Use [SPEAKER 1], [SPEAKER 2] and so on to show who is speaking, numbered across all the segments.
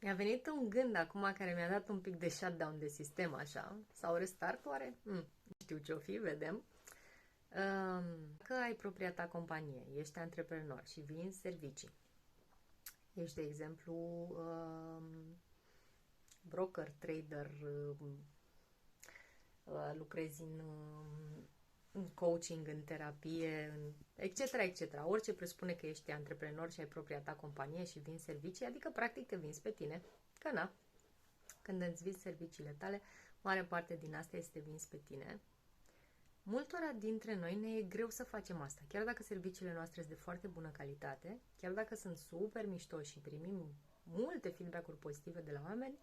[SPEAKER 1] Mi-a venit un gând acum care mi-a dat un pic de shutdown de sistem, așa, sau restart, oare? Nu știu ce-o fi, vedem. Că ai propria ta companie, ești antreprenor și vinzi servicii. Ești, de exemplu, broker, trader, lucrezi în coaching, în terapie, etc., etc. Orice presupune că ești antreprenor și ai propria ta companie și vinzi servicii, adică practic te vinzi pe tine. Că na, când îți vinzi serviciile tale, mare parte din asta este vins pe tine. Multora dintre noi ne e greu să facem asta, chiar dacă serviciile noastre sunt de foarte bună calitate, chiar dacă sunt super mișto și primim multe feedback-uri pozitive de la oameni,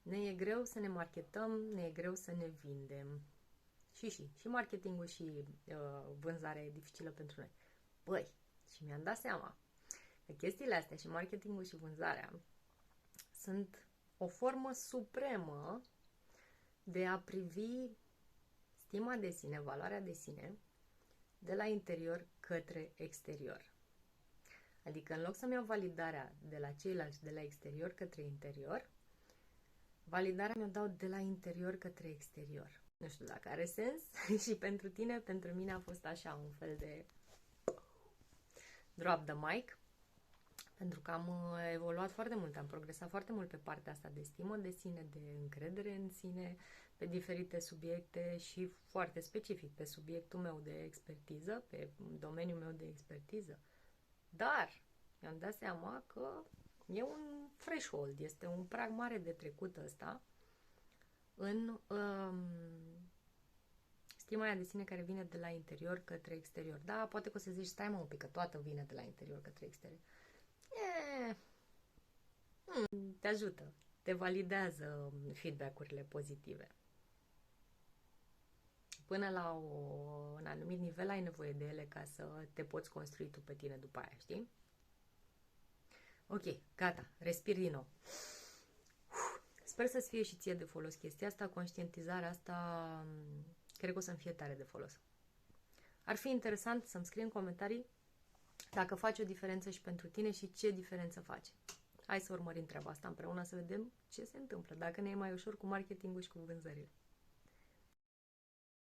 [SPEAKER 1] ne e greu să ne marketăm, ne e greu să ne vindem. Și marketingul și vânzarea e dificilă pentru noi. Băi, și mi-am dat seama că chestiile astea și marketingul și vânzarea sunt o formă supremă de a privi stima de sine, valoarea de sine, de la interior către exterior. Adică în loc să-mi iau validarea de la ceilalți de la exterior către interior, validarea mi-o dau de la interior către exterior. Nu știu dacă are sens și pentru tine, pentru mine a fost așa un fel de drop the mic, pentru că am evoluat foarte mult, am progresat foarte mult pe partea asta de stimă de sine, de încredere în sine, pe diferite subiecte și foarte specific pe subiectul meu de expertiză, pe domeniul meu de expertiză. Dar mi-am dat seama că e un threshold, este un prag mare de trecut ăsta în stima aia de sine care vine de la interior către exterior. Da, poate că o să zici, stai mă un pic, că toată vine de la interior către exterior. E, te ajută, te validează feedback-urile pozitive. Până la un anumit nivel ai nevoie de ele ca să te poți construi tu pe tine după aia, știi? Ok, gata, respir din nou. Sper să-ți fie și ție de folos chestia asta, conștientizarea asta, cred că o să-mi fie tare de folos. Ar fi interesant să-mi scrii în comentarii dacă face o diferență și pentru tine și ce diferență face. Hai să urmărim treaba asta împreună, să vedem ce se întâmplă, dacă ne e mai ușor cu marketingul și cu vânzările.